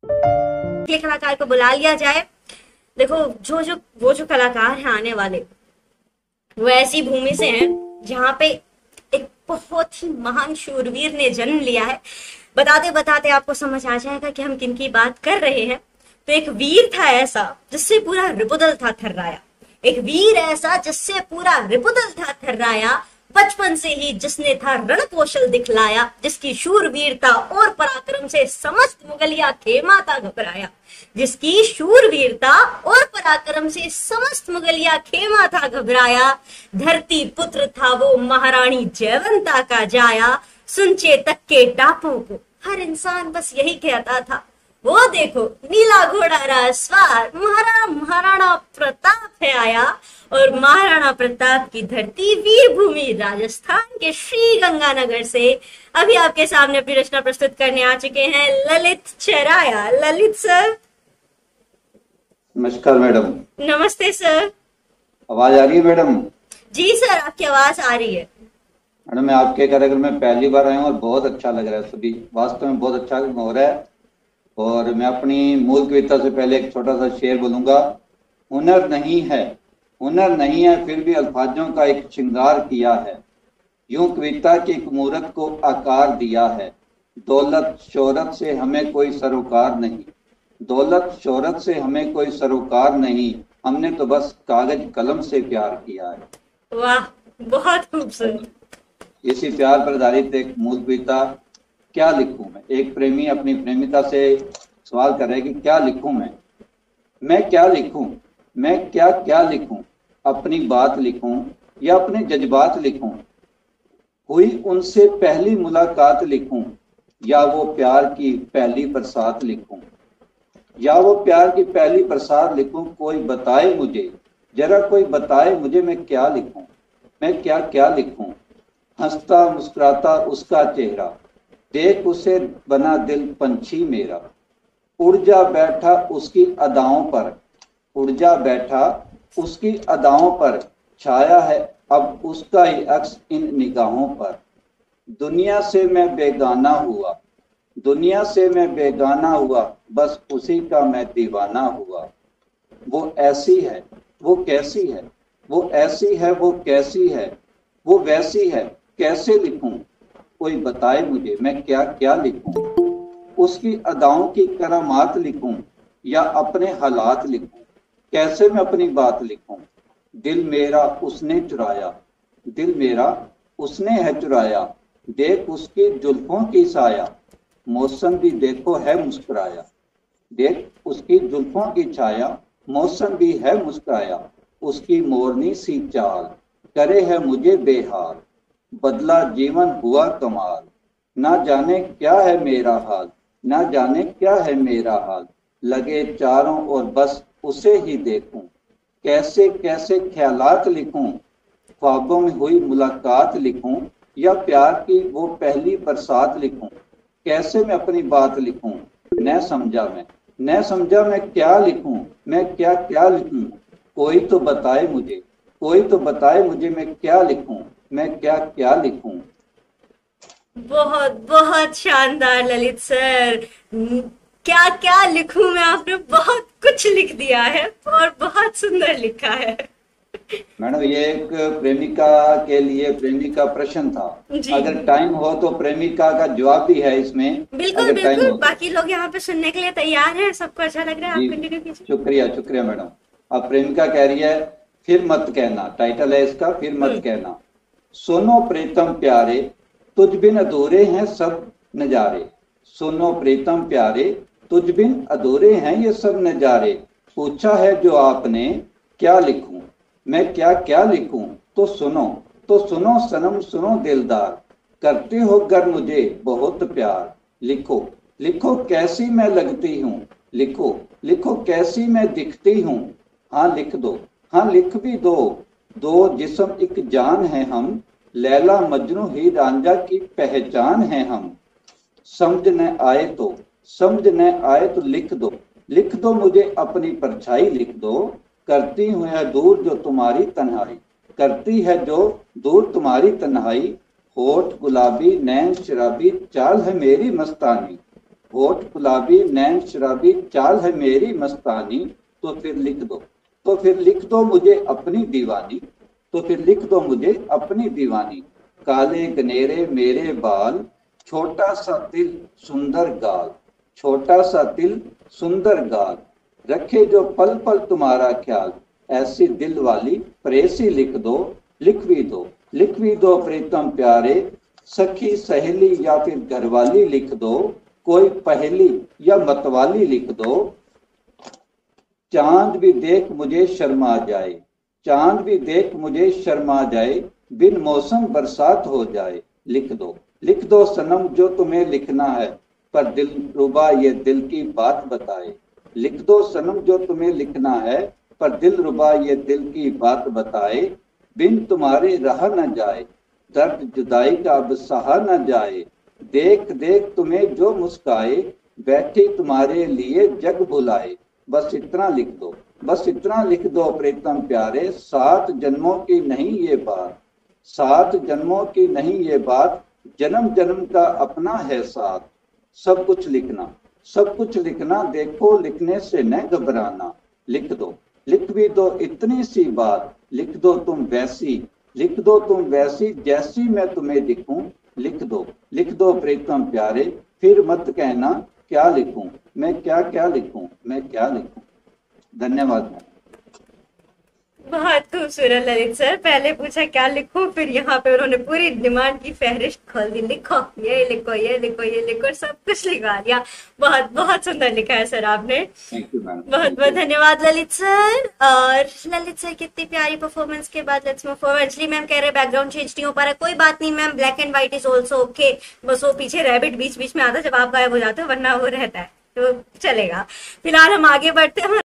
अगले कलाकार को बुला लिया जाए। देखो जो कलाकार हैं आने वाले, वो ऐसी भूमि से हैं जहाँ पे एक बहुत ही महान शूरवीर ने जन्म लिया है। बताते बताते आपको समझ आ जाएगा कि हम किन की बात कर रहे हैं। तो एक वीर था ऐसा जिससे पूरा रिपुदल था थर्राया, एक वीर ऐसा जिससे पूरा रिपुदल था थर्राया, बचपन से ही जिसने था रण कौशल दिखलाया, जिसकी शूरवीरता और पराक्रम से समस्त मुगलिया खेमा था घबराया, जिसकी शूरवीरता और पराक्रम से समस्त मुगलिया खेमा था घबराया। धरती पुत्र था वो महारानी जयवंता का जाया, सुनचे तक के टापों को हर इंसान बस यही कहता था, वो देखो नीला घोड़ा राजसवार महाराणा प्रताप है आया। और महाराणा प्रताप की धरती वीर भूमि राजस्थान के श्री गंगानगर से अभी आपके सामने अपनी रचना प्रस्तुत करने आ चुके हैं ललित चराया। ललित सर। नमस्कार मैडम। नमस्ते सर। आवाज आ रही है मैडम? जी सर, आपकी आवाज आ रही है। मैडम मैं आपके कार्यक्रम में पहली बार आया हूँ और बहुत अच्छा लग रहा है, सभी वास्तव में बहुत अच्छा हो रहा है। और मैं अपनी मूल कविता से पहले एक छोटा सा शेर बोलूंगा। हुनर नहीं है फिर भी अल्फाजों का एक श्रृंगार किया है, यूं कविता की एक मूरत को आकार दिया है। दौलत शोहरत से हमें कोई सरोकार नहीं, दौलत शोहरत से हमें कोई सरोकार नहीं, हमने तो बस कागज कलम से प्यार किया है। वाह, बहुत खूबसूरत। इसी प्यार पर आधारित एक मूल कविता। क्या लिखूं मैं? एक प्रेमी अपनी प्रेमिका से सवाल कर रहे हैं कि क्या लिखूं मैं क्या लिखूं, मैं क्या लिखूं, अपनी बात लिखूं या अपने जज्बात लिखूं, हुई उनसे पहली मुलाकात लिखूं या वो प्यार की पहली बरसात लिखूं, या वो प्यार की पहली बरसात लिखूं। कोई बताए मुझे, जरा कोई बताए मुझे मैं क्या लिखूं, मैं क्या लिखूं। हंसता मुस्कुराता उसका चेहरा, देख उसे बना दिल पंछी मेरा। उड़ जा बैठा उसकी अदाओं पर, उड़ जा बैठा उसकी अदाओं पर, छाया है अब उसका ही अक्स इन निगाहों पर। दुनिया से मैं बेगाना हुआ, दुनिया से मैं बेगाना हुआ, बस उसी का मैं दीवाना हुआ। वो ऐसी है वो कैसी है, वो ऐसी है वो कैसी है, वो वैसी है कैसे लिखूं, कोई बताए मुझे मैं क्या लिखूं। उसकी अदाओं की करामात लिखूं या अपने हालात लिखूं, कैसे मैं अपनी बात लिखूं। दिल मेरा उसने चुराया, दिल मेरा उसने है चुराया, देख उसकी जुल्फों की साया, मौसम भी देखो है मुस्कुराया। देख उसकी जुल्फों की छाया, मौसम भी है मुस्कुराया। उसकी मोरनी सी चाल करे है मुझे बेहाल, बदला जीवन हुआ कमाल। ना जाने क्या है मेरा हाल, ना जाने क्या है मेरा हाल, लगे चारों ओर बस उसे ही देखूं। कैसे कैसे ख्यालात लिखूं, ख्वाबों में हुई मुलाकात लिखूं या प्यार की वो पहली बरसात लिखूं। कैसे मैं अपनी बात लिखूं, न समझा मैं क्या लिखूं, मैं क्या लिखूं। कोई तो बताए मुझे, कोई तो बताए मुझे मैं क्या लिखूं, मैं क्या लिखूं। बहुत बहुत शानदार ललित सर। क्या लिखूं मैं, आपने बहुत कुछ लिख दिया है और बहुत सुंदर लिखा है। मैडम ये एक प्रेमिका के लिए प्रेमिका प्रश्न था, अगर टाइम हो तो प्रेमिका का जवाब भी है इसमें। बिल्कुल बिल्कुल, बाकी लोग यहाँ पे सुनने के लिए तैयार हैं, सबको अच्छा लग रहा है, आप कंटिन्यू कीजिए। शुक्रिया मैडम। अब प्रेमिका कह रही है फिर मत कहना, टाइटल है इसका फिर मत कहना। सुनो प्रीतम प्यारे तुझ बिन अधूरे हैं सब नजारे, सुनो प्रीतम प्यारे तुझ बिन अधूरे हैं ये सब नजारे। पूछा है जो आपने क्या लिखूं, मैं क्या लिखूं। तो सुनो सनम सुनो दिलदार, करते हो गर मुझे बहुत प्यार। लिखो कैसी मैं लगती हूँ, लिखो कैसी मैं दिखती हूँ। हाँ लिख दो, हाँ लिख भी दो जिस्म एक जान है हम, लैला मजनू ही रांझा की पहचान है हम। समझ न आए तो लिख दो मुझे अपनी परछाई लिख दो। करती हूँ है दूर जो तुम्हारी तन्हाई, करती है जो दूर तुम्हारी तन्हाई। होठ गुलाबी नैन शराबी चाल है मेरी मस्तानी, होठ गुलाबी नैन शराबी चाल है मेरी मस्तानी, तो फिर लिख दो, तो फिर लिख दो मुझे अपनी दीवानी, तो फिर लिख दो मुझे अपनी दीवानी। काले गनेरे मेरे बाल, छोटा सा दिल सुंदर गाल, छोटा सा दिल सुंदर गाल, रखे जो पल पल तुम्हारा ख्याल, ऐसी दिल वाली प्रेसी लिख दो, लिख भी दो प्रीतम प्यारे, सखी सहेली या फिर घरवाली लिख दो, कोई पहेली या मतवाली लिख दो। चांद भी देख मुझे शर्मा जाए, चांद भी देख मुझे शर्मा जाए, बिन मौसम बरसात हो जाए, लिख दो सनम जो तुम्हें लिखना है, पर दिल रुबा ये दिल की बात बताए, लिख दो सनम जो तुम्हें लिखना है, पर दिल रुबा ये दिल की बात बताए, बिन तुम्हारे रहा न जाए, दर्द जुदाई का अब सहा न जाए, देख देख तुम्हें जो मुस्काए, बैठी तुम्हारे लिए जग बुलाए। बस इतना लिख दो, बस इतना लिख दो प्रीतम प्यारे, 7 जन्मों की नहीं ये बात, 7 जन्मों की नहीं ये बात, जन्म जन्म का अपना है साथ। सब कुछ लिखना, सब कुछ लिखना, देखो लिखने से न घबराना, लिख भी दो इतनी सी बात, लिख दो तुम वैसी, लिख दो तुम वैसी जैसी मैं तुम्हें लिखूं, लिख दो प्रीतम प्यारे, फिर मत कहना क्या लिखूं, मैं क्या क्या लिखूं, मैं क्या लिखूं। धन्यवाद। बहुत खूबसूरत ललित सर। पहले पूछा क्या लिखूं, फिर यहाँ पे उन्होंने पूरी डिमांड की फहरिस्त खोल दी, लिखो ये लिखो ये लिखो ये लिखो, सब कुछ लिखवा दिया। बहुत बहुत सुंदर लिखा है सर आपने। बहुत बहुत धन्यवाद ललित सर। और ललित सर कितनी प्यारी परफॉर्मेंस के बाद let's move forward. Anjali ma'am कह रहे बैकग्राउंड चेंज नहीं हो पा रहा, कोई बात नहीं ma'am, black and white is also okay, बस वो पीछे रैबिट बीच बीच में आता जब आप गायब हो जाते हो, वरना वो रहता है तो चलेगा। फिलहाल हम आगे बढ़ते हैं।